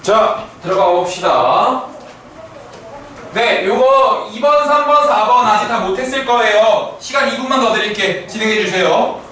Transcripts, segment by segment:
자, 들어가 봅시다. 네, 요거 2번, 3번, 4번 아직 다 못했을 거예요. 시간 2분만 더 드릴게. 진행해 주세요.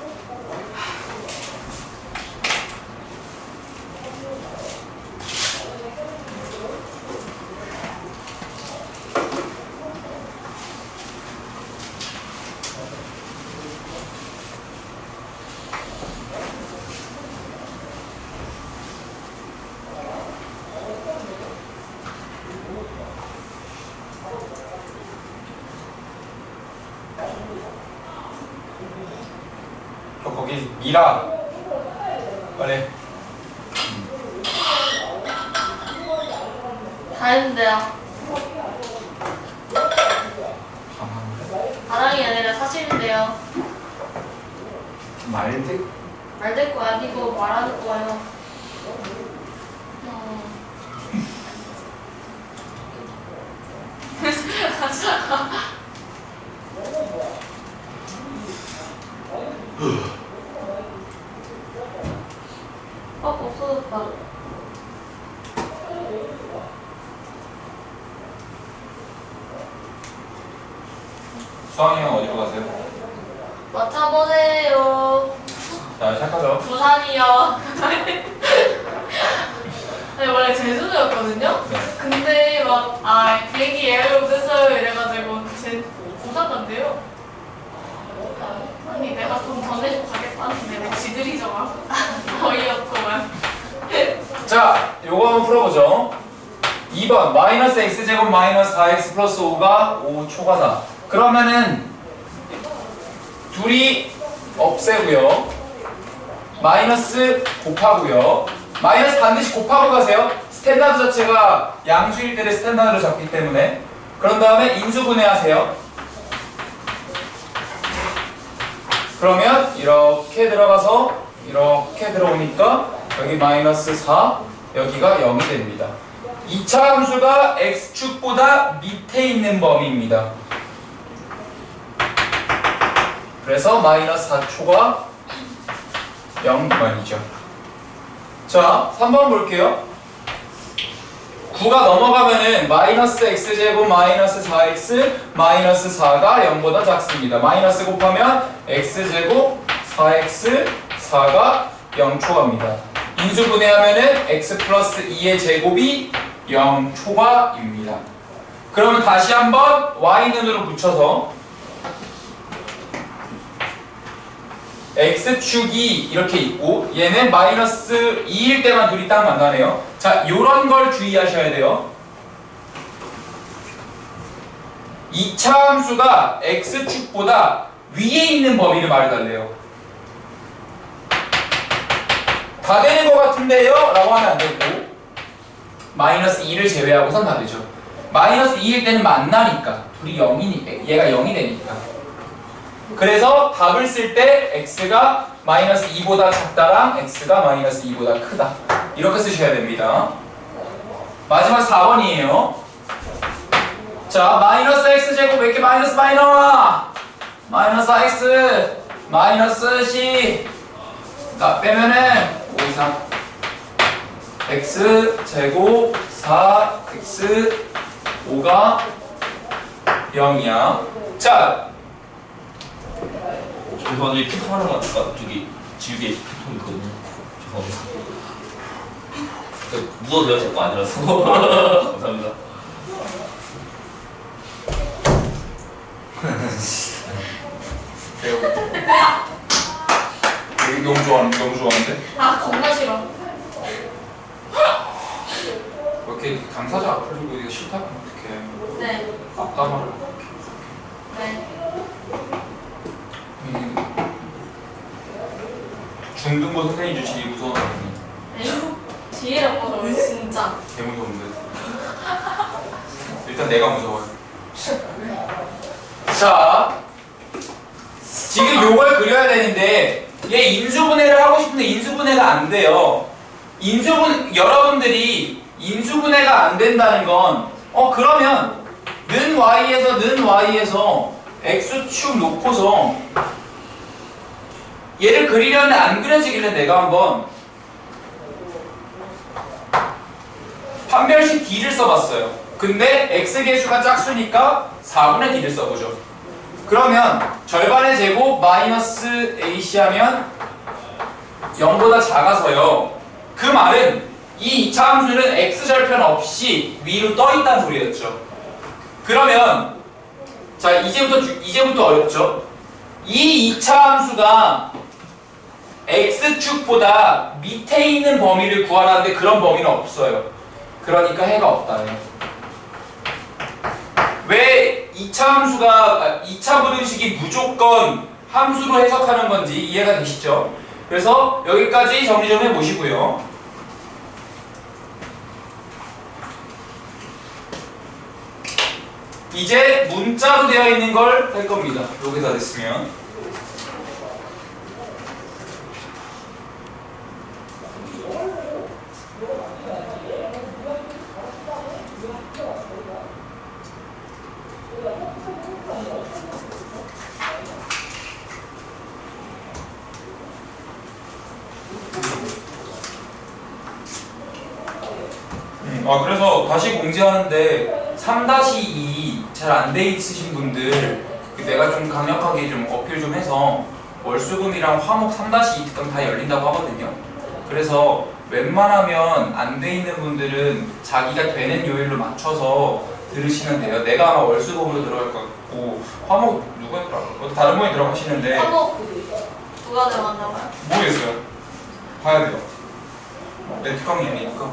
거기 미라 빨리. 다 했는데요. 바람이 아니라 사실인데요. 말대? 말될 거 아니고 말하는 거예요. 없어졌다. 수학이 형 어디로 가세요? 맞춰보세요. 자, 시작하죠. 부산이요. 아니, 원래 제주도였거든요? 네. 근데 막, 비행기 예약을 못했어요. 이래가지고, 부산 간대요. 아니, 내가 돈 더 내고 가겠다는데 왜 지들이 정하? 어이없구만. 자, 요거 한번 풀어보죠. 2번 마이너스 x제곱 마이너스 4x 플러스 5가 5초가다. 그러면은 둘이 없애고요. 마이너스 곱하고요. 마이너스 반드시 곱하고 가세요. 스탠다드 자체가 양수일 때를 스탠다드로 잡기 때문에. 그런 다음에 인수분해하세요. 그러면 이렇게 들어가서 이렇게 들어오니까 여기 마이너스 4, 여기가 0이 됩니다. 2차 함수가 x축보다 밑에 있는 범위입니다. 그래서 마이너스 4초가 0 미만이죠. 자, 3번 볼게요. 9가 넘어가면은 마이너스 x제곱 마이너스 4x 마이너스 4가 0보다 작습니다. 마이너스 곱하면 x제곱 4x 4가 0초가입니다. 인수분해하면은 x 플러스 2의 제곱이 0초가입니다. 그러면 다시 한번 y는으로 붙여서 x축이 이렇게 있고 얘는 마이너스 2일 때만 둘이 딱 만나네요. 자, 요런 걸 주의하셔야 돼요. 2차 함수가 x축보다 위에 있는 범위를 말해달래요. 다 되는 것 같은데요? 라고 하면 안 되고 마이너스 2를 제외하고선 다 되죠. 마이너스 2일 때는 만나니까 둘이 0이니까 얘가 0이 되니까. 그래서 답을 쓸 때 x가 마이너스 2보다 작다랑 x가 마이너스 2보다 크다 이렇게 쓰셔야 됩니다. 마지막 4번이에요. 자, 마이너스 x제곱 왜 이렇게 마이너스 많이 나와? 마이너스 x 마이너스 c 나 빼면은 5 이상 x제곱 4x 5가 0이야. 자, 죄송한데 피통 하나만 저기 지우개 피통 있거든요. 죄송합니다. 묻어도요? 제 거 아니라서. 감사합니다. 너무 좋아하는데? 너무 좋아하는데? 겁나 싫어. 이렇게 당사자 앞을 두고 이거 싫다면 어떡해. 네. 앞담화를 네. 중등부 선생님 주시니 무서운 아니 에휴, 지혜라고 너 진짜. 개 무서운데. 일단 내가 무서워요. 자, 지금 요걸 그려야 되는데 얘 인수분해를 하고 싶은데 인수분해가 안 돼요. 여러분들이 인수분해가 안 된다는 건 그러면 는 y에서 x축 놓고서 얘를 그리려는데 안 그려지길래 내가 한번 판별식 D를 써봤어요. 근데 X계수가 짝수니까 4분의 D를 써보죠. 그러면 절반의 제곱 마이너스 AC 하면 0보다 작아서요. 그 말은 이 2차 함수는 X절편 없이 위로 떠있다는 소리였죠. 그러면 자 이제부터 어렵죠. 이 2차 함수가 X축보다 밑에 있는 범위를 구하라는데 그런 범위는 없어요. 그러니까 해가 없다예요. 왜 2차 부등식이 무조건 함수로 해석하는 건지 이해가 되시죠? 그래서 여기까지 정리 좀 해보시고요. 이제 문자로 되어 있는 걸 할 겁니다. 요게 다 됐으면. 그래서 다시 공지하는데 3-2 잘 안 돼 있으신 분들 내가 좀 강력하게 좀 어필 좀 해서 월수금이랑 화목 3-2 특강 다 열린다고 하거든요. 그래서 웬만하면 안 돼 있는 분들은 자기가 되는 요일로 맞춰서 들으시면 돼요. 내가 아마 월수금으로 들어갈 것 같고 화목 누구였더라? 다른 분이 들어가시는데 화목 누가 들어간다고요? 모르겠어요. 봐야 돼요. 내 특강이 아니니까.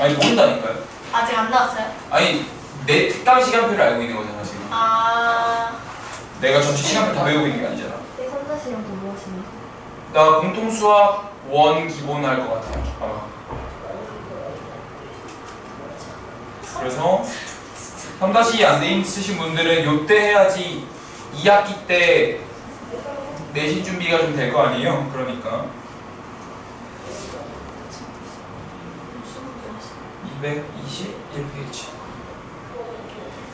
아니 모른다니까요. 아직 안 나왔어요? 아니 내 특강 시간표를 알고 있는 거잖아 지금. 내가 전체 시간표 다 외우고 있는 게 아니잖아. 3-0도 뭐 하시나요? 나 공통수학 원 기본 할 것 같아요 아마. 그래서 3-2 안 돼 있으신 분들은 요때 해야지 2학기 때 내신 준비가 좀 될 거 아니에요. 그러니까 221페이지.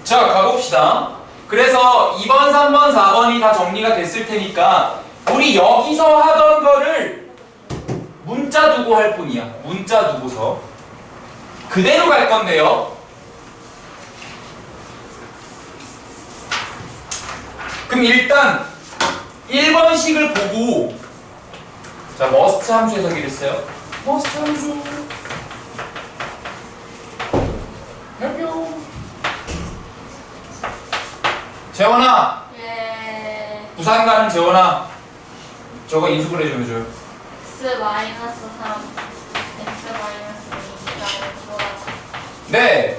자 가봅시다. 그래서 2번, 3번, 4번이 다 정리가 됐을 테니까 우리 여기서 하던 거를 문자 두고 할 뿐이야. 문자 두고서 그대로 갈 건데요. 그럼 일단 1번식을 보고 자 머스트 함수 해석이 됐어요. 머스트 함수 발표. 재원아, 예. 부산 가는 재원아, 저거 인수분 해좀 해줘요. X-3 X-2가 네.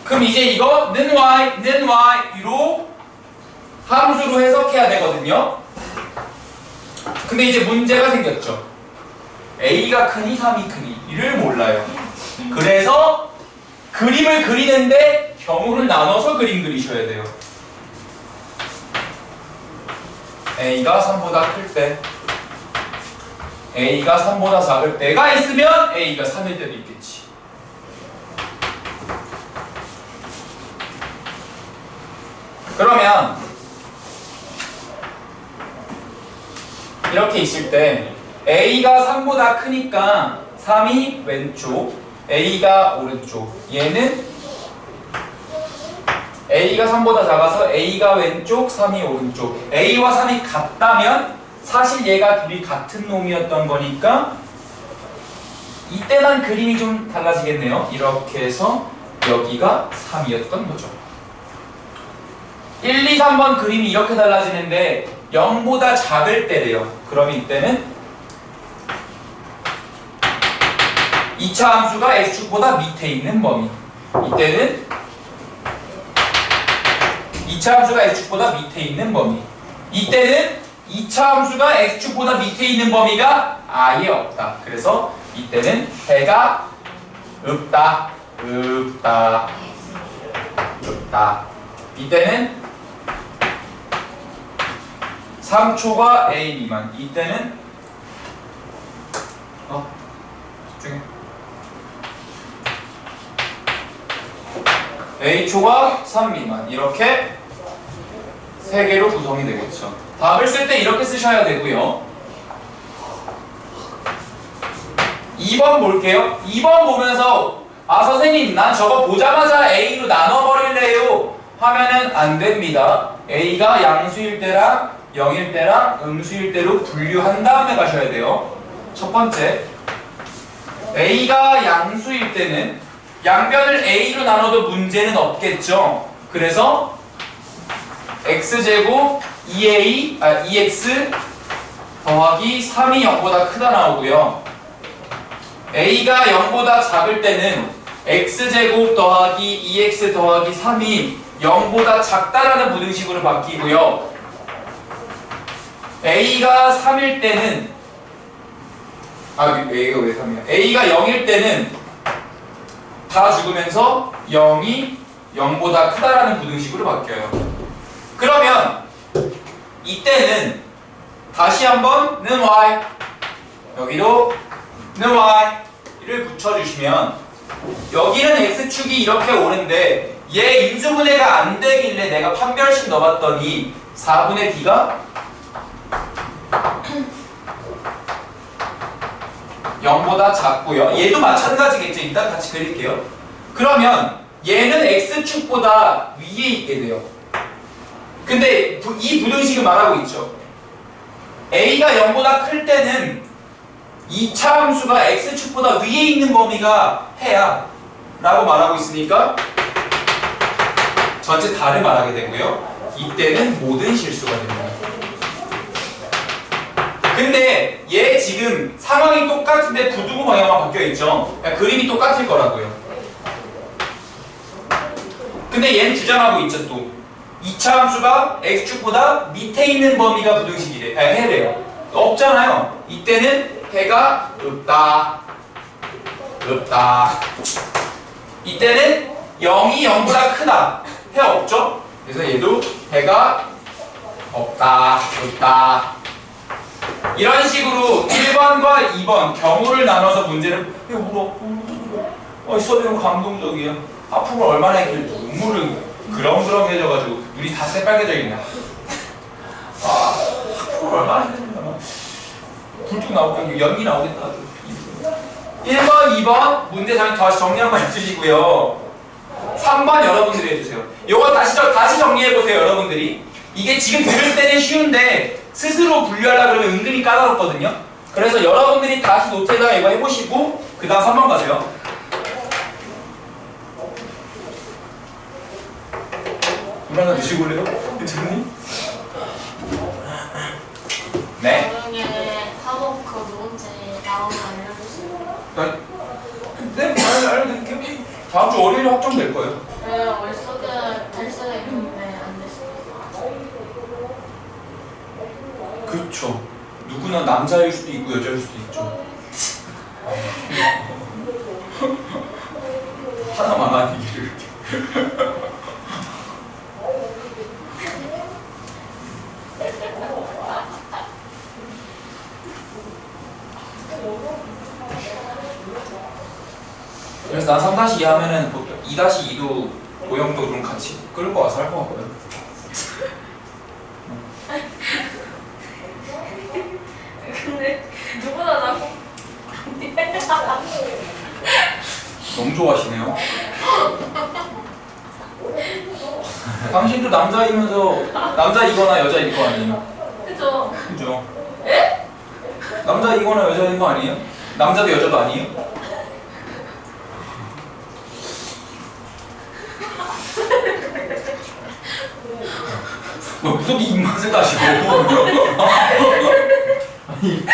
그럼 이제 이거 는 y로 함수로 해석해야 되거든요. 근데 이제 문제가 생겼죠. A가 크니 3이 크니 이를 몰라요. 그래서 그림을 그리는데 경우를 나눠서 그림 그리셔야 돼요. A가 3보다 클 때, A가 3보다 작을 때가 있으면 A가 3일 때도 있겠지. 그러면 이렇게 있을 때 A가 3보다 크니까 3이 왼쪽, A가 오른쪽. 얘는 A가 3보다 작아서 A가 왼쪽, 3이 오른쪽. A와 3이 같다면 사실 얘가 둘이 같은 놈이었던 거니까 이때만 그림이 좀 달라지겠네요. 이렇게 해서 여기가 3이었던 거죠. 1, 2, 3번 그림이 이렇게 달라지는데 0보다 작을 때래요. 그럼 이때는 2차 함수가 X축보다 밑에 있는 범위. 이때는 2차 함수가 X축보다 밑에 있는 범위. 이때는 2차 함수가 X축보다 밑에 있는 범위가 아예 없다. 그래서 이때는 해가 없다. 없다. 없다. 이때는 3초가 A 미만. 이때는 집중해. A초가 3 미만. 이렇게 세 개로 구성이 되겠죠. 답을 쓸 때 이렇게 쓰셔야 되고요. 2번 볼게요. 2번 보면서 아 선생님 난 저거 보자마자 A로 나눠버릴래요 하면은 안 됩니다. A가 양수일 때랑 0일 때랑 음수일 때로 분류한 다음에 가셔야 돼요. 첫 번째, A가 양수일 때는 양변을 A로 나눠도 문제는 없겠죠. 그래서 x제곱 2x 더하기 3이 0보다 크다 나오고요. A가 0보다 작을 때는 x제곱 더하기 2x 더하기 3이 0보다 작다라는 부등식으로 바뀌고요. A가 3일 때는 A가 왜 3이야? A가 0일 때는 다 죽으면서 0이 0보다 크다라는 부등식으로 바뀌어요. 그러면 이때는 다시 한번 는 y 여기로 는 y를 붙여주시면 여기는 x축이 이렇게 오는데 얘 인수분해가 안 되길래 내가 판별식 넣어봤더니 4분의 d가 0보다 작고요. 얘도 마찬가지겠죠. 일단 같이 그릴게요. 그러면 얘는 x축보다 위에 있게 돼요. 근데 이 부등식은 말하고 있죠. a가 0보다 클 때는 2차 함수가 x축보다 위에 있는 범위가 해야 라고 말하고 있으니까 전체 다를 말하게 되고요. 이때는 모든 실수가 됩니다. 근데 얘 지금 상황이 똑같은데 부두고 방향만 바뀌어있죠. 그림이 똑같을 거라고요. 근데 얘는 주장하고 있죠. 또 2차 함수가 x축보다 밑에 있는 범위가 부등식이래. 해래요. 없잖아요. 이때는 해가 없다. 이때는 0이 0보다 크다. 해 없죠? 그래서 얘도 해가 없다. 이런 식으로 1번과 2번 경우를 나눠서 문제를 이거 물어. 수업이 감동적이야. 하품을 얼마나 했길래 눈물을 그렁그렁해져가지고 눈이 다 새빨개져 있네. 하품을 얼마나 했나. 굴뚝 나오고 연기 나오겠다. 1번, 2번 문제 다시 정리 한번 해주시고요. 3번 여러분들이 해주세요. 요거 다시 정리해보세요. 여러분들이. 이게 지금 들을 때는 쉬운데 스스로 분류하려고 그러면 은근히 까다롭거든요. 그래서 여러분들이 다시 노트에다가 이거 해보시고 그 다음 3번 가세요. 물 하나 드시고 올래요? 괜찮니? 네? 나중에 학원 그 문제 나오면 알려주세요. 네, 알려드릴게요. 다음 주 월요일에 확정될 거예요. 네, 월수는 될 수가 있는데 안 됐어요. 그렇죠. 누구나 남자일 수도 있고 여자일 수도 있죠. 하나만 얘기를 이렇게. 그래서 난 3-2 하면은 2-2도 도형도 좀 같이 끌고 와서 할 것 같거든. 근데 누구나 나고 너무 좋아하시네요. 당신도 남자이면서 남자이거나 여자일 거 아니에요? 그죠? 그죠? 에? 남자이거나 여자인 거 아니에요? 남자도 여자도 아니에요? 무슨 입맛을 가시고 아니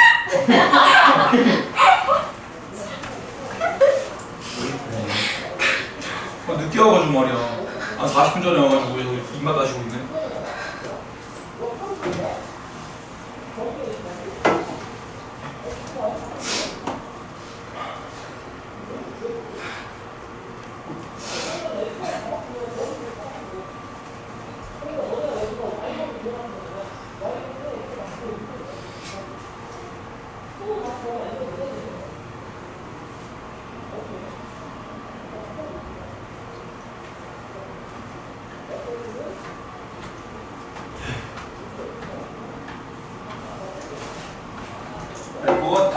늦게 와가지고 말이야. 한 40분 전에 와가지고 입맛 다시고 있네.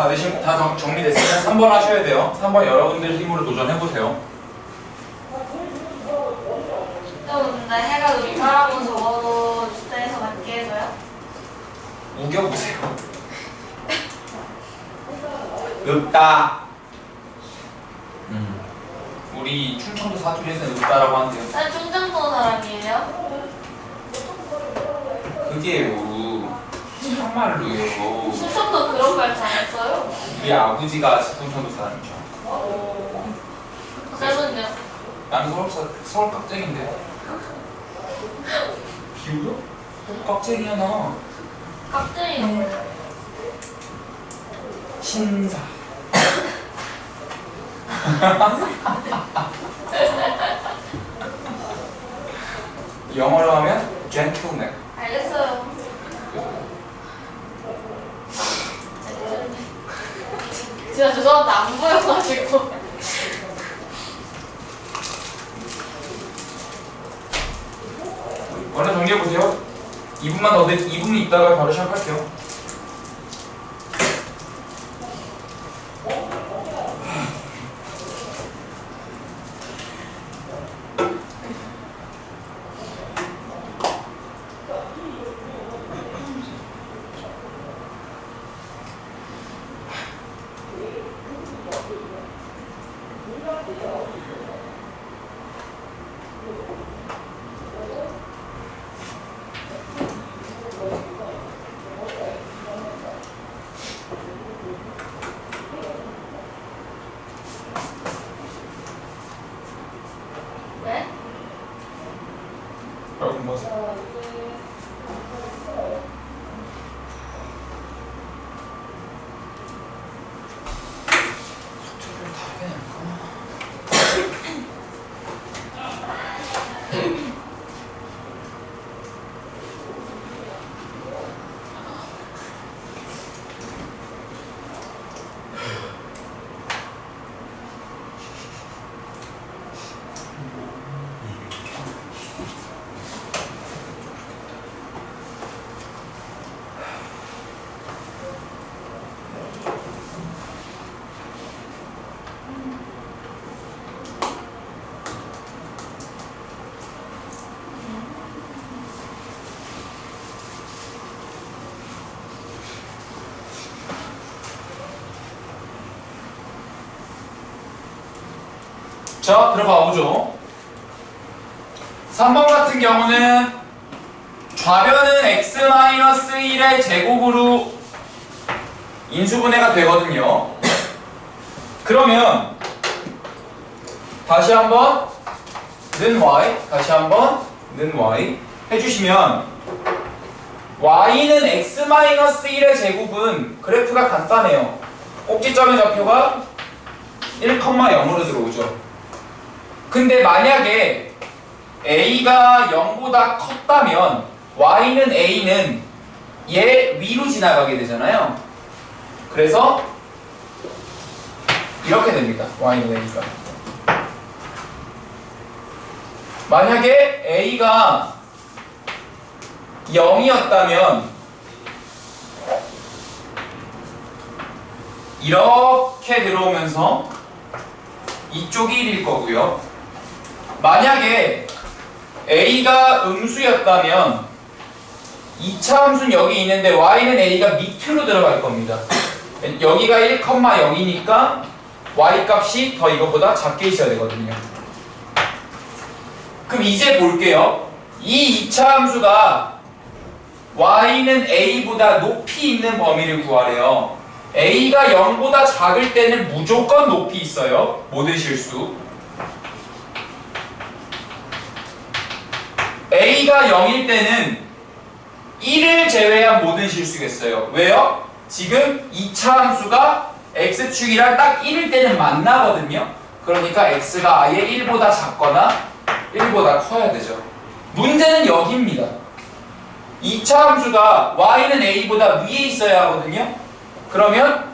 다 정리됐으면 3번 하셔야 돼요. 3번 여러분들 힘으로 도전해보세요. 또 근데 해가 눈사람은 적어도 주택에서 맞게 해줘요? 우겨보세요. 읍다. 우리 충청도 사투리에서는 읍다라고 한대요. 난 충청도 사람이에요? 그게요. 참말로요. 충청도 그런 말 잘했어요? 우리 아버지가 충청도 사람이죠. 쌤은요? 나는 서울 깍쟁인데. 비웃어? 서울 깍쟁이야 나. 깍쟁이 뭐예요? 신사. 영어로 하면 gentleman. 알겠어요. 진짜 죄송한데 안 보여가지고. 얼른 정리해보세요. 2분만 더, 2분 있다가 바로 시작할게요. 네? 여러분 뭐 자, 들어가 보죠. 3번 같은 경우는 좌변은 x-1의 제곱으로 인수분해가 되거든요. 그러면 다시 한번 는 y, 다시 한번 는 y 해주시면 y는 x-1의 제곱은 그래프가 간단해요. 꼭지점의 좌표가 1,0으로 들어오죠. 근데 만약에 a가 0보다 컸다면 y는 a는 얘 위로 지나가게 되잖아요. 그래서 이렇게 됩니다. y는 a가. 만약에 a가 0이었다면 이렇게 들어오면서 이쪽이 1일 거고요. 만약에 a가 음수였다면 2차 함수는 여기 있는데 y는 a가 밑으로 들어갈 겁니다. 여기가 1,0이니까 y 값이 더 이것보다 작게 있어야 되거든요. 그럼 이제 볼게요. 이 2차 함수가 y는 a보다 높이 있는 범위를 구하래요. a가 0보다 작을 때는 무조건 높이 있어요. 모든 실수. a가 0일 때는 1을 제외한 모든 실수겠어요. 왜요? 지금 2차 함수가 x축이랑 딱 1일 때는 만나거든요. 그러니까 x가 아예 1보다 작거나 1보다 커야 되죠. 문제는 여기입니다. 2차 함수가 y는 a보다 위에 있어야 하거든요. 그러면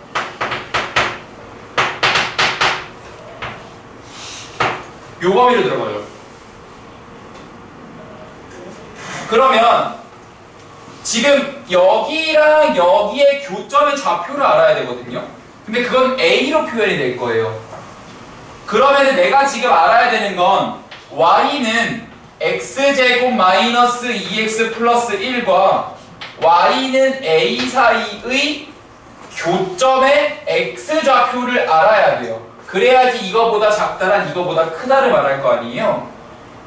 요 범위로 들어가요. 그러면 지금 여기랑 여기의 교점의 좌표를 알아야 되거든요. 근데 그건 a로 표현이 될 거예요. 그러면 내가 지금 알아야 되는 건 y는 x제곱 마이너스 2x 플러스 1과 y는 a 사이의 교점의 x좌표를 알아야 돼요. 그래야지 이거보다 작다란 이거보다 크다를 말할 거 아니에요.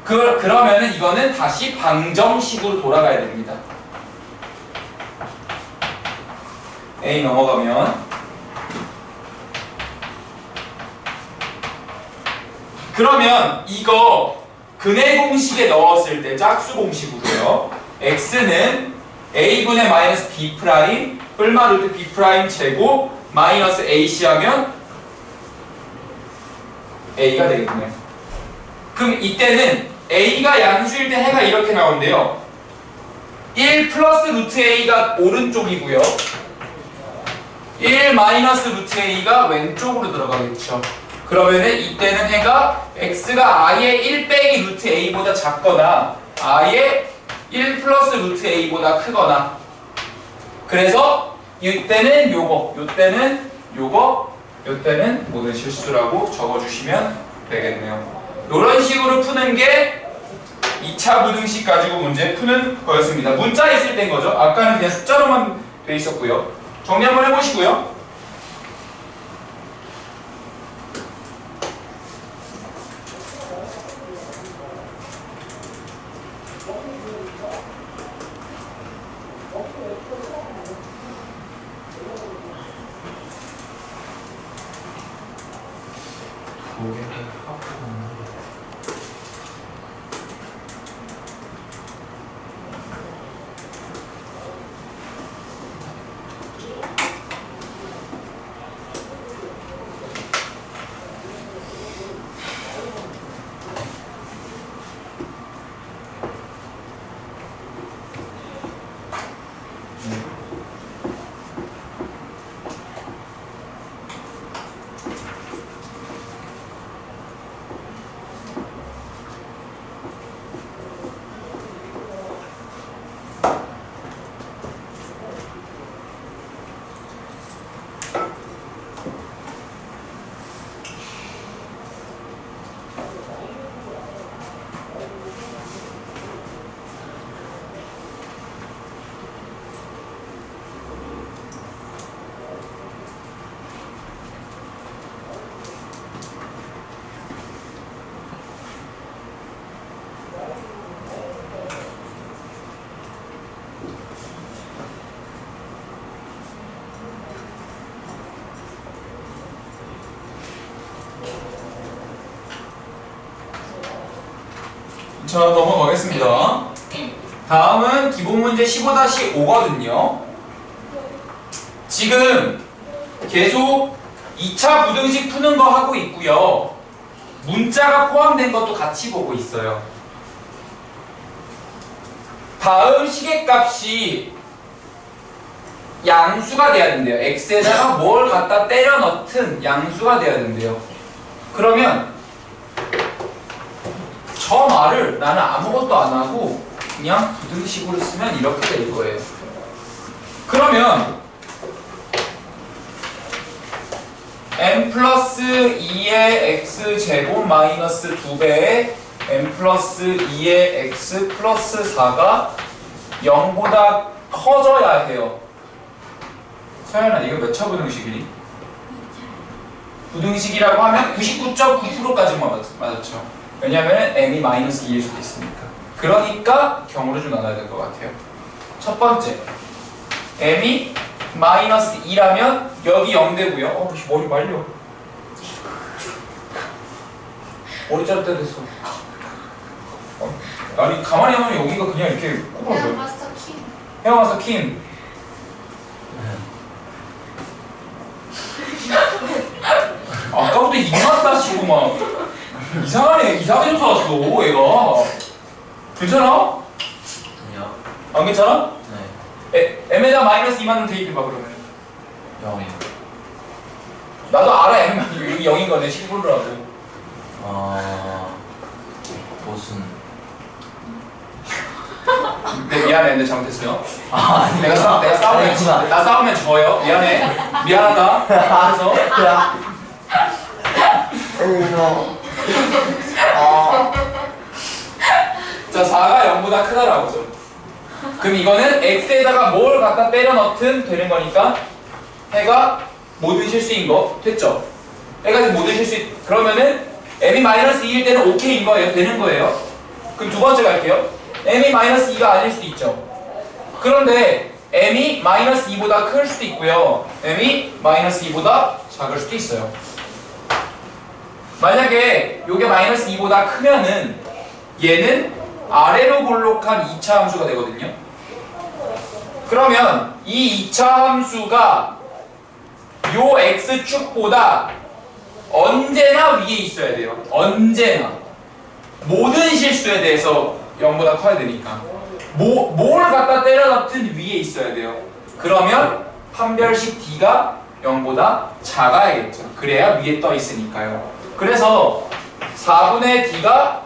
그러면은 이거는 다시 방정식으로 돌아가야 됩니다. A 넘어가면 그러면 이거 근해 공식에 넣었을 때 짝수 공식으로요. x는 a분의 마이너스 b 프라임 뿔마 루트 b 프라임 제곱 마이너스 ac 하면 a가 되겠네요. 그럼 이때는 a가 양수일 때 해가 이렇게 나온대요. 1 플러스 루트 a가 오른쪽이고요. 1 마이너스 루트 a가 왼쪽으로 들어가겠죠. 그러면은 이때는 해가 x가 아예 1 빼기 루트 a보다 작거나 아예 1 플러스 루트 a보다 크거나, 그래서 이때는 요거, 요때는 요거, 요때는 모든 실수라고 적어주시면 되겠네요. 이런 식으로 푸는 게 2차 부등식 가지고 문제 푸는 거였습니다. 문자 있을 땐 거죠. 아까는 그냥 숫자로만 돼 있었고요. 정리 한번 해보시고요. 자, 넘어가겠습니다. 다음은 기본 문제 15-5거든요. 지금 계속 2차 부등식 푸는 거 하고 있고요. 문자가 포함된 것도 같이 보고 있어요. 다음 시계값이 양수가 돼야 된대요. x에다가 뭘 갖다 때려 넣든 양수가 돼야 된대요. 그러면 저 말을 나는 아무것도 안 하고 그냥 부등식으로 쓰면 이렇게 될 거예요. 그러면 n 플러스 2의 x제곱 마이너스 2배의 n 플러스 2의 x 플러스 4가 0보다 커져야 해요. 서연아, 이거 몇 차 부등식이니? 부등식이라고 하면 99.9%까지만 맞았죠. 왜냐면 m이 마이너스 2일 수도 있으니까. 그러니까 경우를 좀 나눠야 될 것 같아요. 첫 번째, m이 마이너스 2라면 여기 0되고요. 머리 말려. 머리 자를 때 됐어. 아니 가만히 하면 여기가 그냥 이렇게 꼬부러져. 그냥 마스터 킹. 헤어마서 킴. 아까부터 이상하다 치고 막 이상하네. 이상하게 쫓아왔어 얘가. 괜찮아? 아니요. 안 괜찮아? 네. m에다 마이너스 2만 대입해봐 그러면. 0이요. 나도 알아. m만 여기 0인 거네. 15라고. 무슨? 네, 미안해. 근데 잘못했어요. 아니. 내가 싸우면 그렇지만. 나 싸우면 져요. 미안해. 미안하다. 그래서 야. 이거. 자 4가 0보다 크다라고 죠. 그럼 이거는 x에다가 뭘 갖다 때려 넣든 되는 거니까 해가 모든 실수인 거 됐죠? 해가 모든 실수 그러면은 m이 마이너스 2일 때는 오케이인 거예요. 되는 거예요. 그럼 두 번째 갈게요. m이 마이너스 2가 아닐 수도 있죠. 그런데 m이 마이너스 2보다 클 수도 있고요. m이 마이너스 2보다 작을 수도 있어요. 만약에 요게 마이너스 2보다 크면은 얘는 아래로 볼록한 2차 함수가 되거든요. 그러면 이 2차 함수가 요 x축보다 언제나 위에 있어야 돼요. 언제나. 모든 실수에 대해서 0보다 커야 되니까. 뭘 갖다 때려 넣든 위에 있어야 돼요. 그러면 판별식 d가 0보다 작아야겠죠. 그래야 위에 떠 있으니까요. 그래서 4분의 d가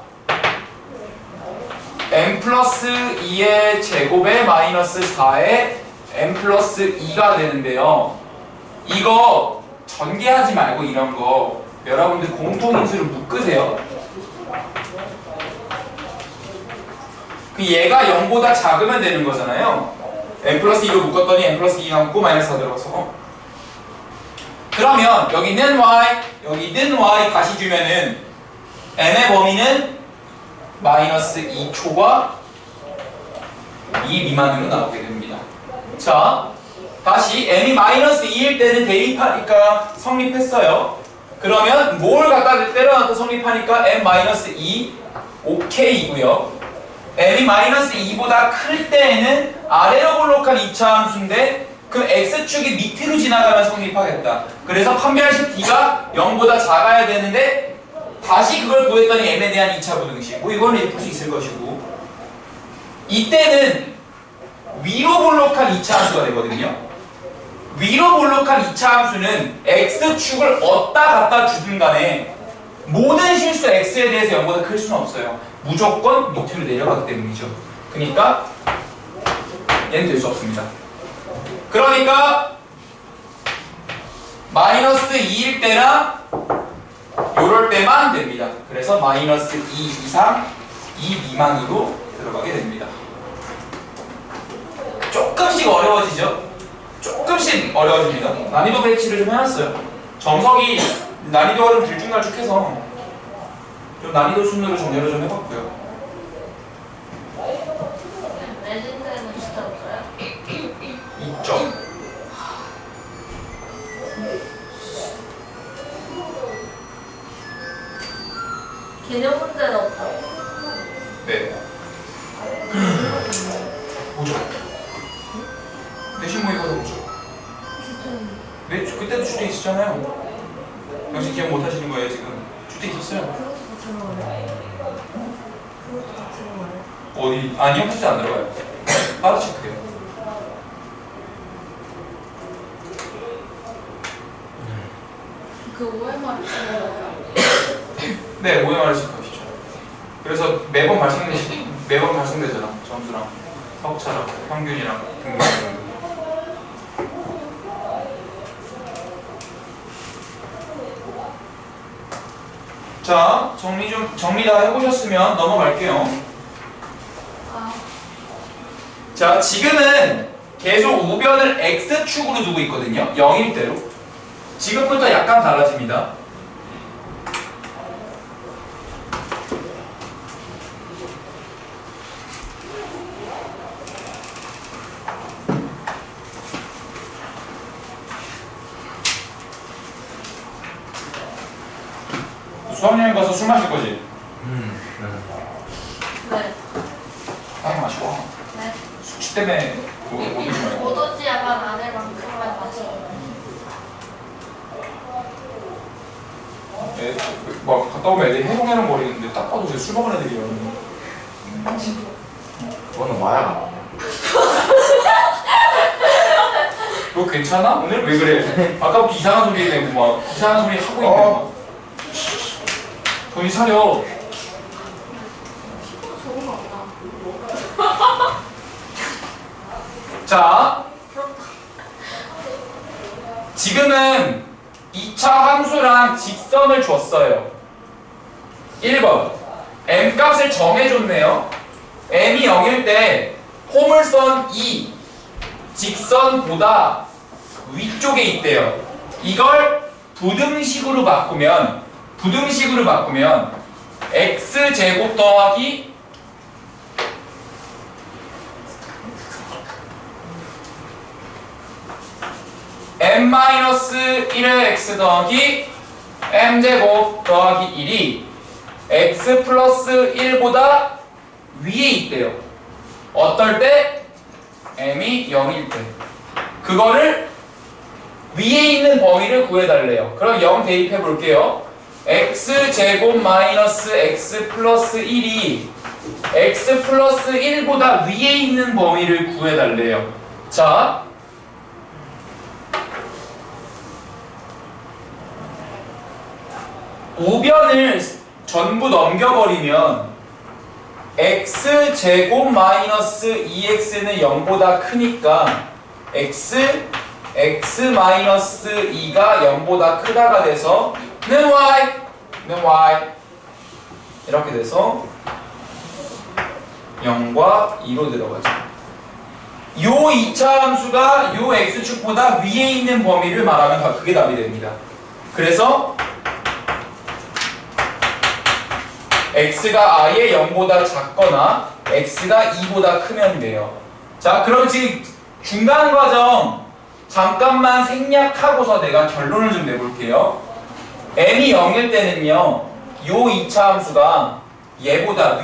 m 플러스 2의 제곱에 마이너스 4의 m 플러스 2가 되는데요. 이거 전개하지 말고 이런 거 여러분들 공통인수를 묶으세요. 그 얘가 0보다 작으면 되는 거잖아요. m 플러스 2로 묶었더니 m 플러스 2가 묶고 마이너스 4 들어가서 그러면 여기는 y, 여기는 y 다시 주면은 m의 범위는 마이너스 2초과 2 미만으로 나오게 됩니다. 자, 다시 m이 마이너스 2일 때는 대입하니까 성립했어요. 그러면 뭘 갖다 때려놔도 성립하니까 m 마이너스 2 오케이고요. m이 마이너스 2보다 클 때에는 아래로 볼록한 2차 함수인데 그럼 x축이 밑으로 지나가면 성립하겠다. 그래서 판별식 d가 0보다 작아야 되는데 다시 그걸 구했더니 m에 대한 2차 부등식. 뭐 이거는 이제 풀 수 있을 것이고 이때는 위로 볼록한 2차 함수가 되거든요. 위로 볼록한 2차 함수는 x축을 어디다 갖다 주든 간에 모든 실수 x에 대해서 0보다 클 수는 없어요. 무조건 밑으로 내려가기 때문이죠. 그러니까 얘는 될 수 없습니다. 그러니까 마이너스 2일 때나 요럴 때만 됩니다. 그래서 마이너스 2 이상 2 미만으로 들어가게 됩니다. 조금씩 어려워지죠? 조금씩 어려워집니다. 난이도 배치를 좀 해놨어요. 정석이 난이도가 좀 들쭉날쭉해서 좀 난이도 순으로 정렬을 좀 해봤고요. 레진드는 진짜 없어요? 있죠? 개념 문제는 없죠? 네. 뭐죠? 대신 모의고사 뭐죠? 네, 그때도 주택 있었잖아요. 당신 기억 못 하시는 거예요, 지금? 주택 있었어요. 그것도 들어가요. 그것도 들어가요. 어디? 아니요, 패스 안 들어가요. 바로 체크해요. 그 OMR 있어요. 네, OMR을 체크하시죠. 그래서 매번 발생되잖아. 점수랑 석차랑 평균이랑 등등. 자, 정리 다 해보셨으면 넘어갈게요. 자, 지금은 계속 우변을 x축으로 두고 있거든요. 0일 대로. 지금부터 약간 달라집니다. 수학여행 가서 술 마실 거지? 네. 딱 마시고. 네. 숙취 때문에 못 드지 말고. 오도지 약간 안을 만큼만 마시고. 막 갔다 오면 애들이 해롱해롱 거리는데 딱 봐도 술 먹은 애들이야. 그거는 마약. 너 괜찮아? 오늘 왜 그래? 아까부터 이상한 소리 내고 막 이상한 소리 하고 있네. 막. 정신 차려. 좋은 거 없나? 자, 지금은 2차 함수랑 직선을 줬어요. 1번 m 값을 정해줬네요. m이 0일 때 포물선 2 직선보다 위쪽에 있대요. 이걸 부등식으로 바꾸면 x제곱 더하기 m-1의 x 더하기 m제곱 더하기 1이 x 플러스 1보다 위에 있대요. 어떨 때? m이 0일 때. 그거를 위에 있는 범위를 구해달래요. 그럼 0 대입해 볼게요. x제곱 마이너스 x 플러스 1이 x 플러스 1보다 위에 있는 범위를 구해달래요. 자, 우변을 전부 넘겨버리면 x제곱 마이너스 2x는 0보다 크니까 x 마이너스 2가 0보다 크다가 돼서 는 y 이렇게 돼서 0과 2로 들어가죠. 요 2차 함수가 요 x축보다 위에 있는 범위를 말하면 다 그게 답이 됩니다. 그래서 x가 아예 0보다 작거나 x가 2보다 크면 돼요. 자, 그럼 지금 중간 과정 잠깐만 생략하고서 내가 결론을 좀 내볼게요. m이 0일 때는요, 요 2차 함수가 얘보다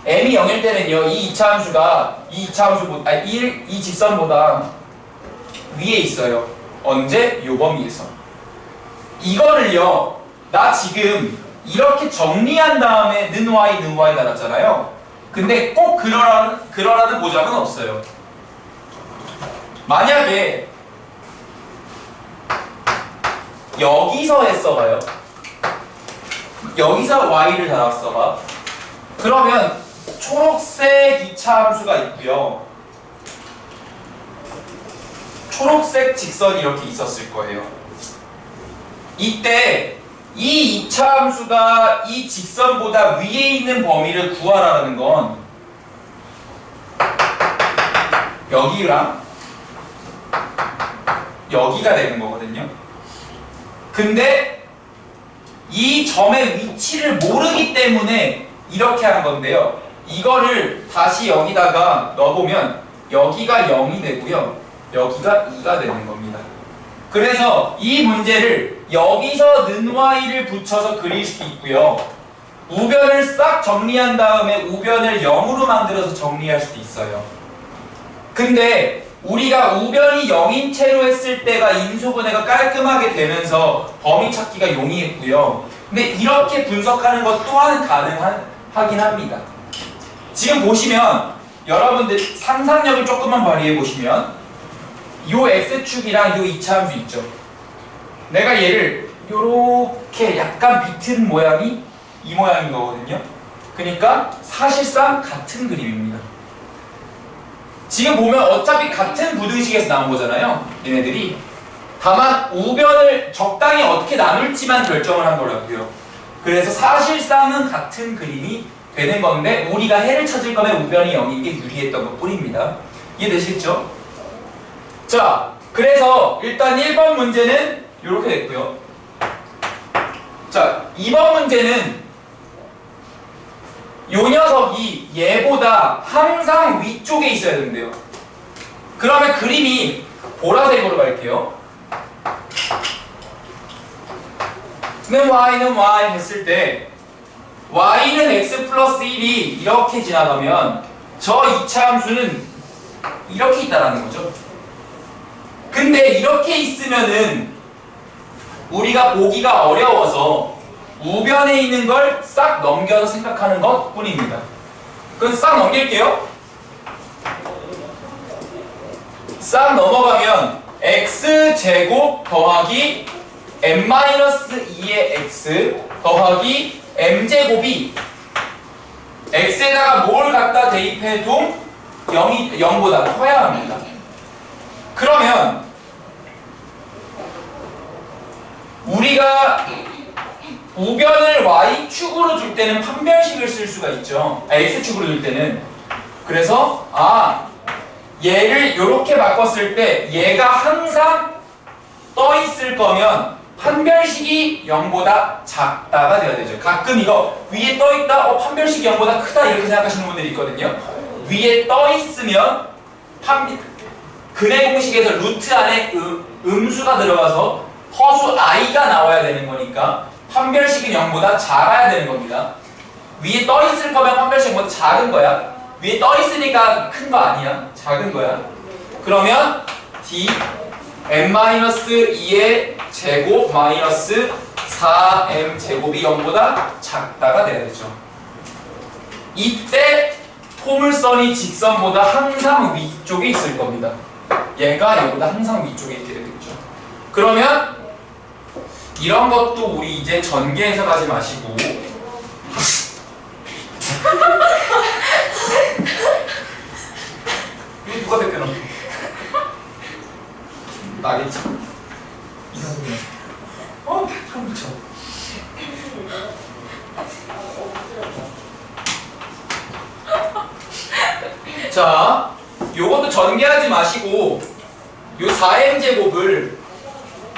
m이 0일 때는요, 이 2차 함수가 이 직선보다 위에 있어요. 언제? 요 범위에서. 이거를요, 나 지금 이렇게 정리한 다음에 는 y 달았잖아요. 근데 꼭 그러라는 보장은 없어요. 만약에 여기서 했어봐요. 여기서 y를 달았어봐. 그러면 초록색 2차 함수가 있고요. 초록색 직선이 이렇게 있었을 거예요. 이때 이 2차 함수가 이 직선보다 위에 있는 범위를 구하라는 건 여기랑 여기가 되는 거거든요. 근데 이 점의 위치를 모르기 때문에 이렇게 한 건데요. 이거를 다시 여기다가 넣어보면 여기가 0이 되고요. 여기가 2가 되는 겁니다. 그래서 이 문제를 여기서 는 y를 붙여서 그릴 수도 있고요. 우변을 싹 정리한 다음에 우변을 0으로 만들어서 정리할 수도 있어요. 근데 우리가 우변이 0인 채로 했을 때가 인수분해가 깔끔하게 되면서 범위 찾기가 용이했고요. 근데 이렇게 분석하는 것 또한 가능하긴 합니다. 지금 보시면 여러분들 상상력을 조금만 발휘해 보시면 요 x축이랑 요 2차 함수 있죠. 내가 얘를 요렇게 약간 비틀은 모양이 이 모양인 거거든요. 그러니까 사실상 같은 그림입니다. 지금 보면 어차피 같은 부등식에서 나온 거잖아요. 얘네들이. 다만 우변을 적당히 어떻게 나눌지만 결정을 한 거라고요. 그래서 사실상은 같은 그림이 되는 건데 우리가 해를 찾을 거면 우변이 0인 게 유리했던 것 뿐입니다. 이해되시겠죠? 자, 그래서 일단 1번 문제는 이렇게 됐고요. 자, 2번 문제는 요 녀석이 얘보다 항상 위쪽에 있어야 된대요. 그러면 그림이 보라색으로 갈게요. 는 y 했을 때 y는 x 플러스 1이 이렇게 지나가면 저 2차 함수는 이렇게 있다라는 거죠. 근데 이렇게 있으면은 우리가 보기가 어려워서 우변에 있는 걸 싹 넘겨서 생각하는 것 뿐입니다. 그럼 싹 넘길게요. 싹 넘어가면 x제곱 더하기 m-2의 x 더하기 m제곱이 x에다가 뭘 갖다 대입해도 0보다 커야 합니다. 그러면 우리가 우변을 y축으로 줄 때는 판별식을 쓸 수가 있죠. x축으로 줄 때는. 그래서 얘를 이렇게 바꿨을 때 얘가 항상 떠 있을 거면 판별식이 0보다 작다가 돼야 되죠. 가끔 이거 위에 떠 있다, 판별식이 0보다 크다 이렇게 생각하시는 분들이 있거든요. 위에 떠 있으면 근해 공식에서 루트 안에 음수가 들어가서 허수 i가 나와야 되는 거니까 판별식은 0보다 작아야 되는 겁니다. 위에 떠 있을 거면 판별식이 0보다 작은 거야. 위에 떠 있으니까 큰 거 아니야. 작은 거야. 그러면 d m-2의 제곱 마이너스 4m 제곱이 0보다 작다가 돼야 되죠. 이때 포물선이 직선보다 항상 위쪽에 있을 겁니다. 얘가 얘보다 항상 위쪽에 있게 되겠죠. 그러면 이런 것도 우리 이제 전개해서 가지 마시고 이거 누가 베껴놔? 나겠지? 이상하네. 참 미쳐. 자, 요것도 전개하지 마시고 요 4m 제곱을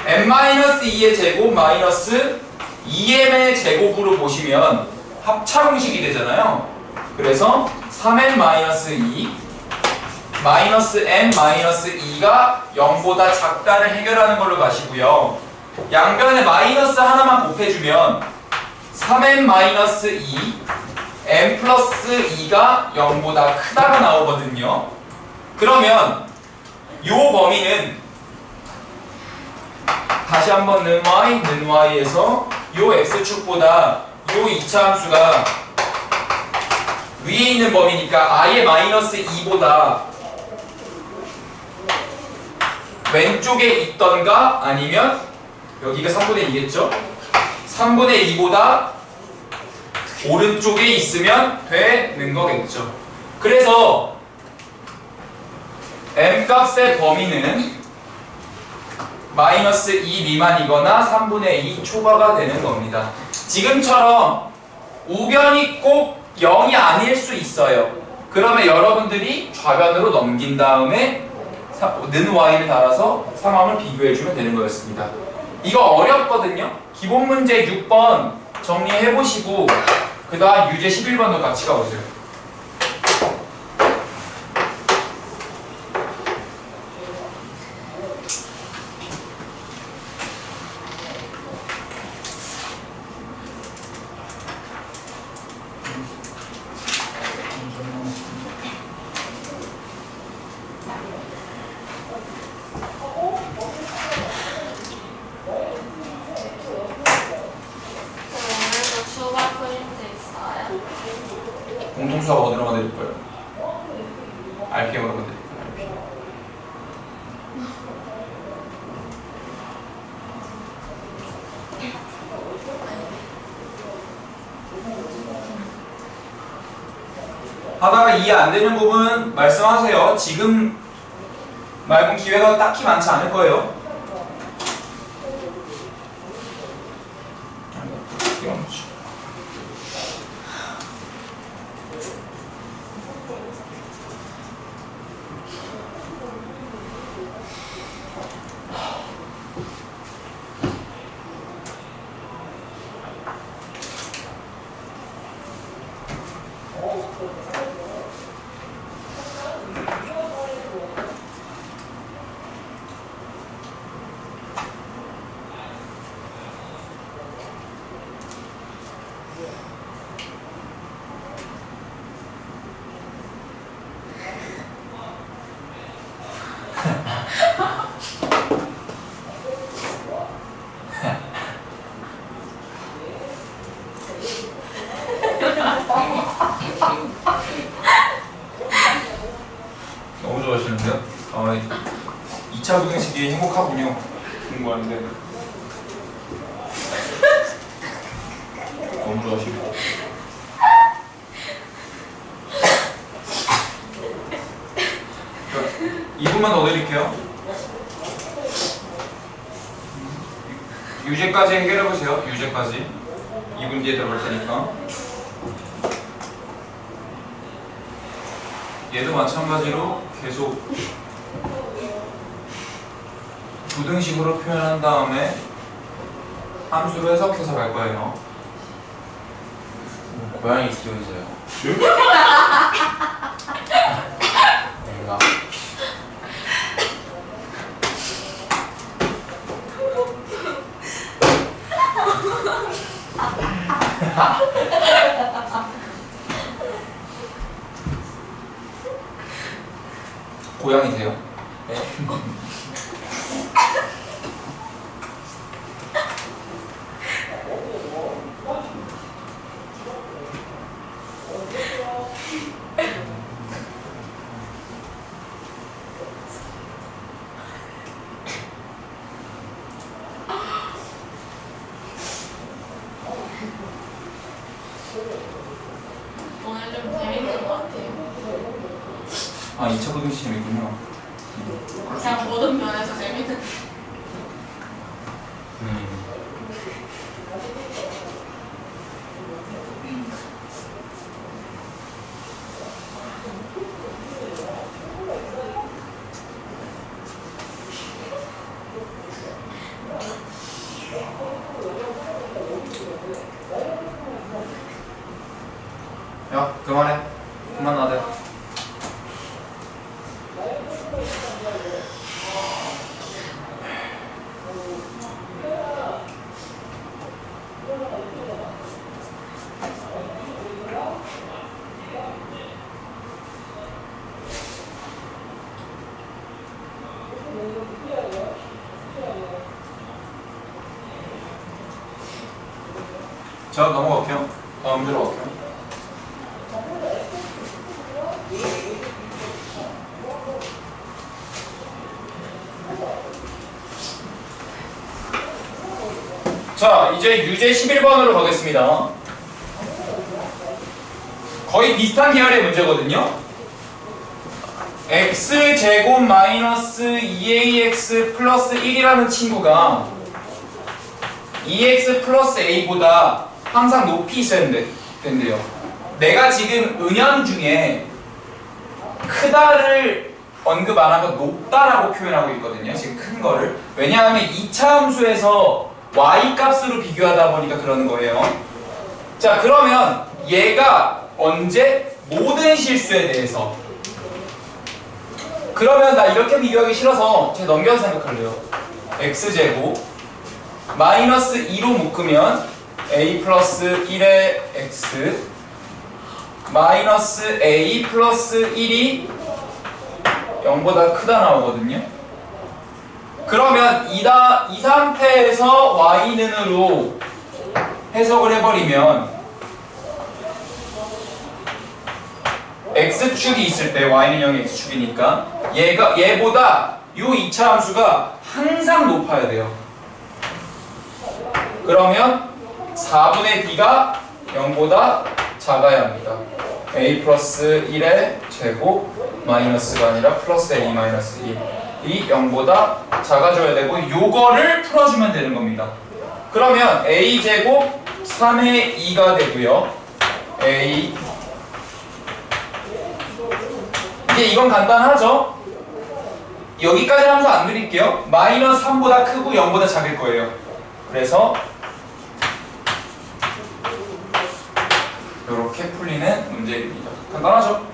m-2의 제곱 마이너스 2m의 제곱으로 보시면 합차 공식이 되잖아요. 그래서 3m-2 마이너스 m-2가 0보다 작다를 해결하는 걸로 가시고요. 양변에 마이너스 하나만 곱해주면 3m-2 m 플러스 2가 0보다 크다가 나오거든요. 그러면 요 범위는 다시 한번 는 y에서 요 x축보다 요 2차 함수가 위에 있는 범위니까 i의 마이너스 2보다 왼쪽에 있던가 아니면 여기가 3분의 2겠죠? 3분의 2보다 오른쪽에 있으면 되는 거겠죠. 그래서 m값의 범위는 마이너스 2 미만이거나 3분의 2 초과가 되는 겁니다. 지금처럼 우변이 꼭 0이 아닐 수 있어요. 그러면 여러분들이 좌변으로 넘긴 다음에 는 y를 달아서 상황을 비교해주면 되는 거였습니다. 이거 어렵거든요. 기본 문제 6번 정리해보시고 그 다음 유제 11번도 같이 가보세요. 공통수가 어디로 가드릴까요? RPM으로 가드릴까요? RPM. 하다가 이해 안 되는 부분 말씀하세요. 지금 말고 기회가 딱히 많지 않을 거예요. 너무 좋아하시는데요? 2차 부등식이 행복하군요. 공부하는데 너무 좋아하시고. 자, 2분만 더 드릴게요. 유제까지 해결해보세요. 유제까지 2분 뒤에 들어볼 테니까. 얘도 마찬가지로 계속 부등식으로 표현한 다음에 함수로 해석해서 갈 거예요. 고양이 키우세요. 내가 고양이세요? 네. 오늘 좀 재밌는 것 같아요. 아 2차 부등식 재밌군요. 그냥 모든 면에서 재밌는. 야 그만해. 그만 나대. 자 넘어갈게요. 다음 문제로 갈게요. 자 이제 유제 11번으로 가겠습니다. 거의 비슷한 계열의 문제거든요. x제곱 마이너스 2ax 플러스 1이라는 친구가 2x 플러스 a보다 항상 높이 있어야 된대요. 내가 지금 은연중에 크다를 언급 안 하고 높다라고 표현하고 있거든요. 지금 큰 거를. 왜냐하면 2차 함수에서 y 값으로 비교하다 보니까 그러는 거예요. 자 그러면 얘가 언제 모든 실수에 대해서 그러면 나 이렇게 비교하기 싫어서 제가 넘겨서 생각할래요. x제곱 마이너스 2로 묶으면 a 플러스 1의 x 마이너스 a 플러스 1이 0보다 크다 나오거든요. 그러면 이 상태에서 y는으로 해석을 해버리면 x축이 있을 때 y는 0이 x축이니까 얘보다 이 2차 함수가 항상 높아야 돼요. 그러면 4분의 d가 0보다 작아야 합니다. a 플러스 1의 제곱 마이너스가 아니라 플러스 a 마이너스 1이 0보다 작아져야 되고 요거를 풀어주면 되는 겁니다. 그러면 a 제곱 3의 2가 되고요. a 이제 이건 간단하죠? 여기까지 함수 안 드릴게요. 마이너스 3보다 크고 0보다 작을 거예요. 그래서 이렇게 풀리는 문제입니다. 간단하죠?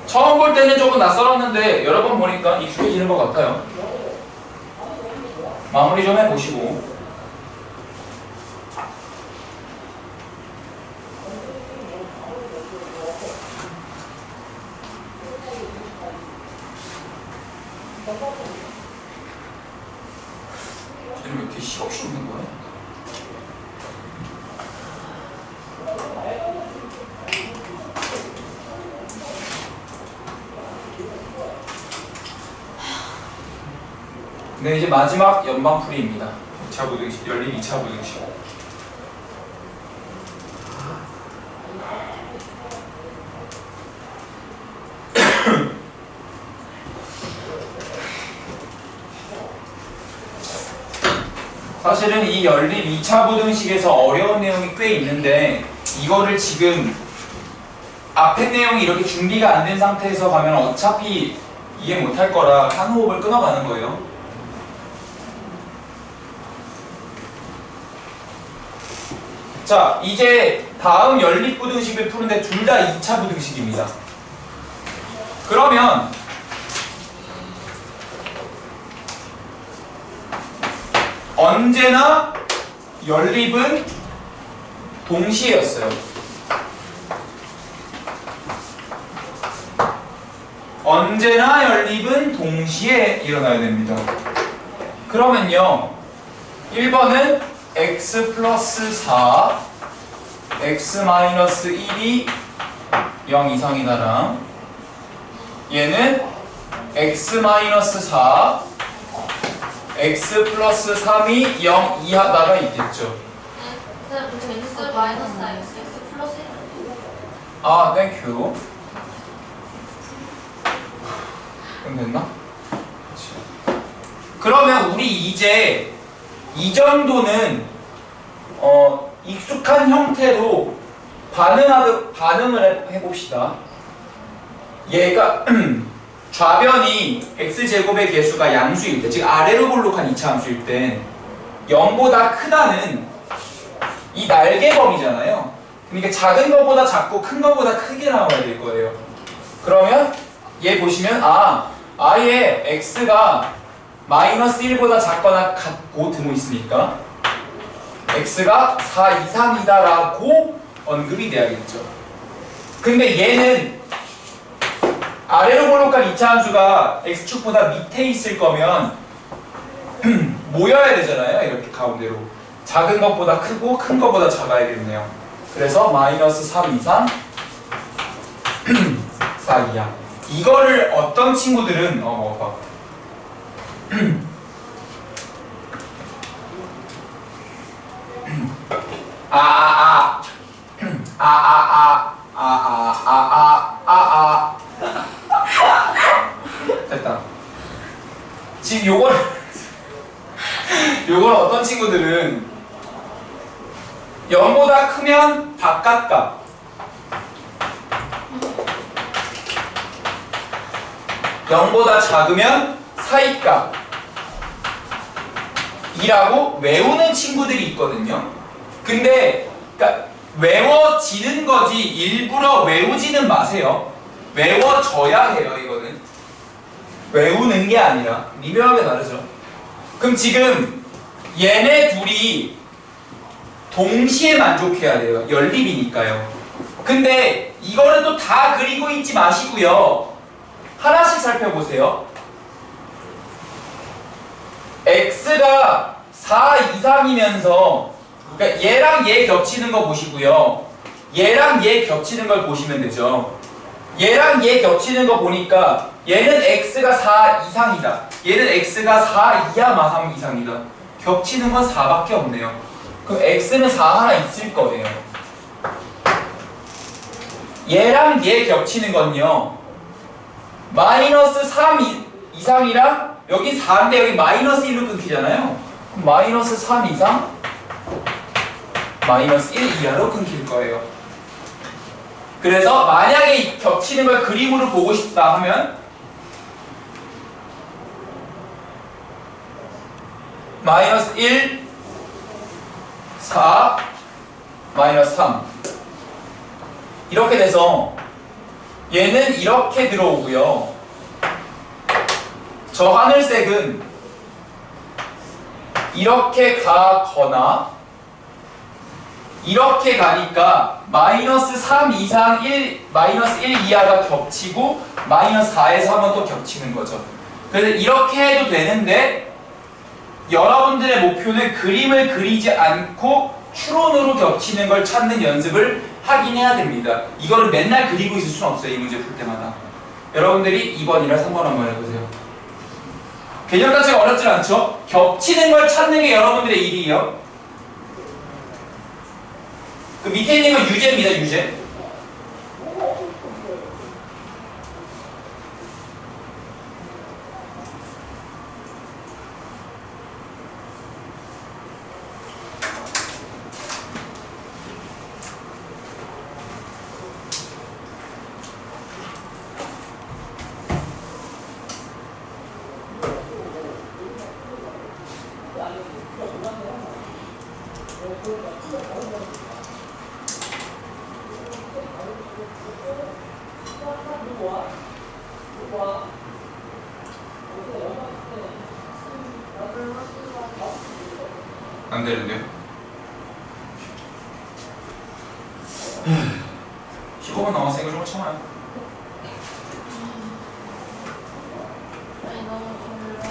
처음 볼 때는 조금 낯설었는데 여러 번 보니까 익숙해지는 것 같아요. 마무리 좀 해보시고 쟤는 왜 이렇게 시없이 없는 거야? 네, 이제 마지막 연방풀이입니다. 2차 부등식, 열린 2차 부등식. 사실 사실은 이 연립 2차 부등식에서 어려운 내용이 꽤 있는데 이거를 지금 앞에 내용이 이렇게 준비가 안 된 상태에서 가면 어차피 이해 못할 거라 한 호흡을 끊어가는 거예요. 자, 이제 다음 연립 부등식을 푸는데 둘 다 2차 부등식입니다. 그러면 언제나 연립은 동시에였어요. 언제나 연립은 동시에 일어나야 됩니다. 그러면요 1번은 x 플러스 4 x 마이너스 1이 0 이상이다랑 얘는 x 마이너스 4 x 플러스 3이 0 이하다가 있겠죠. x 마이너스 x 플러스 1. 아, 땡큐. 그럼 됐나? 그치. 그러면 우리 이제 이 정도는 익숙한 형태로 반응을 해봅시다. 얘가 좌변이 x제곱의 개수가 양수일 때, 즉 아래로 볼록한 2차 함수일 때 0보다 크다는 이 날개범위잖아요. 그러니까 작은 거보다 작고 큰 거보다 크게 나와야 될 거예요. 그러면 얘 보시면 아예 x가 마이너스 1보다 작거나 같고 등호 있으니까 x가 4 이상이다라고 언급이 돼야겠죠. 근데 얘는 아래로 볼록한 2차 함수가 x축보다 밑에 있을 거면 모여야 되잖아요. 이렇게 가운데로 작은 것보다 크고 큰 것보다 작아야겠네요. 그래서 마이너스 3 이상 4 이하. 이거를 어떤 친구들은 먹어봐. 됐다. 지금 요걸 어떤 친구들은 0보다 크면 바깥값, 0보다 작으면 사이값 이라고 외우는 친구들이 있거든요. 근데 그러니까 외워지는 거지 일부러 외우지는 마세요. 외워져야 해요. 이거는 외우는 게 아니라 미묘하게 다르죠. 그럼 지금 얘네 둘이 동시에 만족해야 돼요. 연립이니까요. 근데 이거는 또 다 그리고 있지 마시고요. 하나씩 살펴보세요. x가 4 이상이면서 그러니까 얘랑 얘 겹치는 거 보시고요. 얘랑 얘 겹치는 걸 보시면 되죠. 얘랑 얘 겹치는 거 보니까 얘는 x가 4 이상이다. 얘는 x가 4 이하 마3 이상이다. 겹치는 건 4밖에 없네요. 그럼 x는 4 하나 있을 거예요. 얘랑 얘 겹치는 건요. 마이너스 3 이상이랑 여기 4인데 여기 마이너스 1로 끊기잖아요. 그럼 마이너스 3 이상 마이너스 1 이하로 끊길 거예요. 그래서 만약에 겹치는 걸 그림으로 보고 싶다 하면 마이너스 1, 4, 마이너스 3 이렇게 돼서 얘는 이렇게 들어오고요. 저 하늘색은 이렇게 가거나 이렇게 가니까 마이너스 3 이상 1, 마이너스 1 이하가 겹치고 마이너스 4에서 한번 또 겹치는 거죠. 그래서 이렇게 해도 되는데 여러분들의 목표는 그림을 그리지 않고 추론으로 겹치는 걸 찾는 연습을 하긴 해야 됩니다. 이거를 맨날 그리고 있을 수는 없어요. 이 문제 풀 때마다. 여러분들이 2번이나 3번 한번 해보세요. 개념 자체가 어렵진 않죠? 겹치는 걸 찾는 게 여러분들의 일이에요. 그 밑에 있는 건 유제입니다. 유제. 안 되는데요? 15분 남았으니까 좀 참아요. 아니 너무 졸려.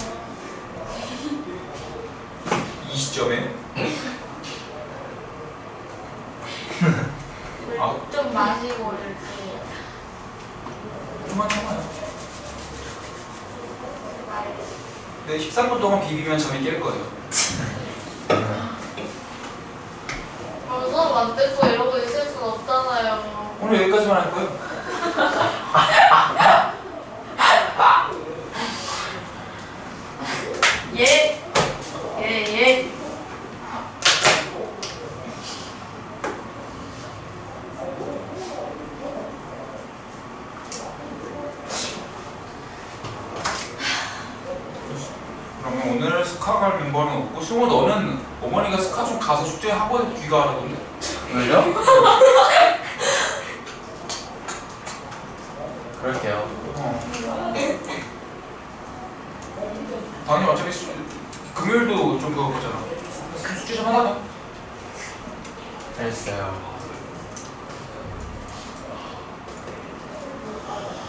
이 시점에 아. 좀 마시고 올게요. 좀만 참아요. 근데 13분 동안 비비면 잠이 깰 거예요. 수업 안 듣고 이러고 있을 순 없잖아요. 오늘 여기까지만 할 거예요. 예. 예, 예. 그러면 오늘 스카 갈 멤버는 없고 승우 너는 어머니가 스카 좀 가서 숙제하고 귀가하라던데. 왜요? 그럴게요. 당연히 어차피 금요일도 좀 그거 보잖아. 숙제 좀 하다가. 알겠어요.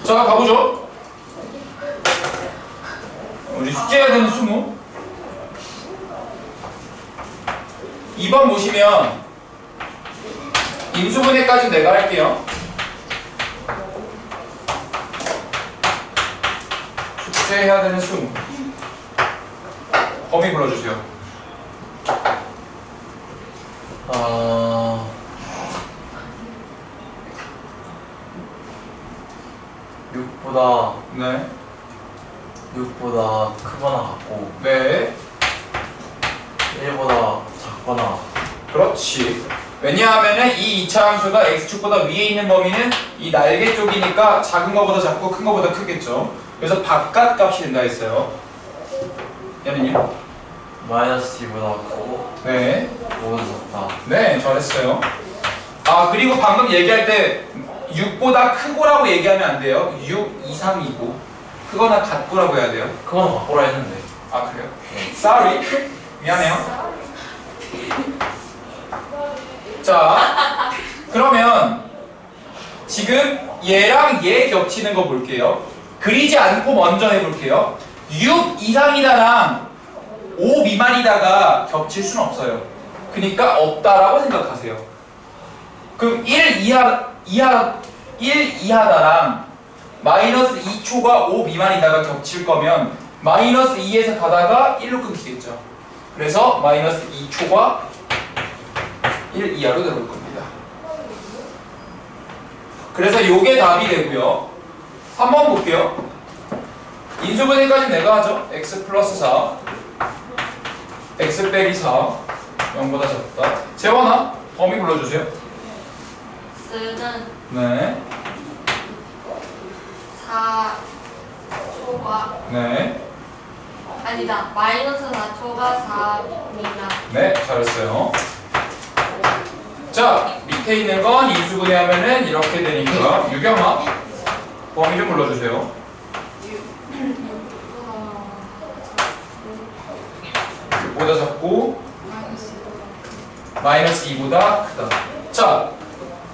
자 가보죠. 우리 숙제해야 되는 승우. 2번 보시면 인수분해까지 내가 할게요. 숙제해야 되는 승우. 범위 불러주세요. 6보다 네. 6보다 크거나 같고 네. 1보다 작거나. 그렇지. 왜냐하면은 이 이차함수가 x축보다 위에 있는 범위는 이 날개 쪽이니까 작은 거보다 작고 큰 거보다 크겠죠. 그래서 바깥 값이 된다 했어요. 얘는요? 마이너스 T보다 크고 네. 5보다 작다. 네, 잘했어요. 아, 그리고 방금 얘기할 때 6보다 크고라고 얘기하면 안 돼요. 6 이상이고 크거나 같고라고 해야 돼요. 그건 바꾸라 했는데. 아, 그래요? Sorry. 미안해요. 자, 그러면 지금 얘랑 얘 겹치는 거 볼게요. 그리지 않고 먼저 해볼게요. 6 이상이다랑 5 미만이다가 겹칠 순 없어요. 그러니까 없다라고 생각하세요. 그럼 1 이하다랑 마이너스 2초가 5 미만이다가 겹칠 거면 마이너스 2에서 가다가 1로 끊기겠죠. 그래서 마이너스 2초가 1 이하로 들어올 겁니다. 그래서 요게 답이 되고요. 한번 볼게요. 인수분해까지 내가 하죠. x 플러스 4 x 빼기 4 0보다 작다. 재원아 범위 불러주세요. x는 네. 4초가 네. 아니다. 마이너스 4초가 4 미만. 네, 잘했어요. 자, 밑에 있는 건 인수분해하면은 이렇게 되니까 유경아 범위 좀 불러주세요. 6보다 작고 마이너스 2보다 크다. 자,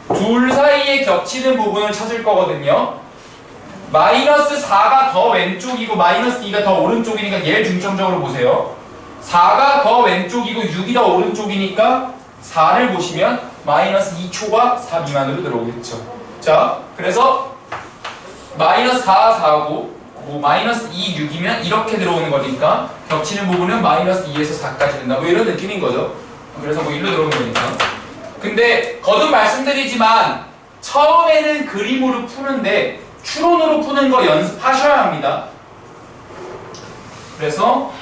둘 사이에 겹치는 부분을 찾을 거거든요. 마이너스 4가 더 왼쪽이고 마이너스 2가 더 오른쪽이니까 얘를 중점적으로 보세요. 4가 더 왼쪽이고 6이 더 오른쪽이니까 4를 보시면 마이너스 2초가 4 미만으로 들어오겠죠. 자, 그래서 마이너스 4, 4고 뭐 마이너스 2, 6이면 이렇게 들어오는 거니까 겹치는 부분은 마이너스 2에서 4까지 된다. 뭐 이런 느낌인 거죠. 그래서 뭐 1로 들어오는 거니까. 근데 거듭 말씀드리지만 처음에는 그림으로 푸는데 추론으로 푸는 거 연습하셔야 합니다. 그래서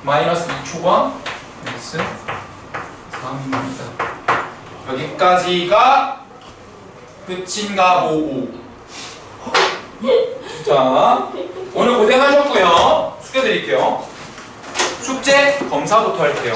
마이너스 2초가 x 3입니다. 여기까지가 끝인가 보오. 자, 오늘 고생하셨고요. 숙제 드릴게요. 숙제 검사부터 할게요.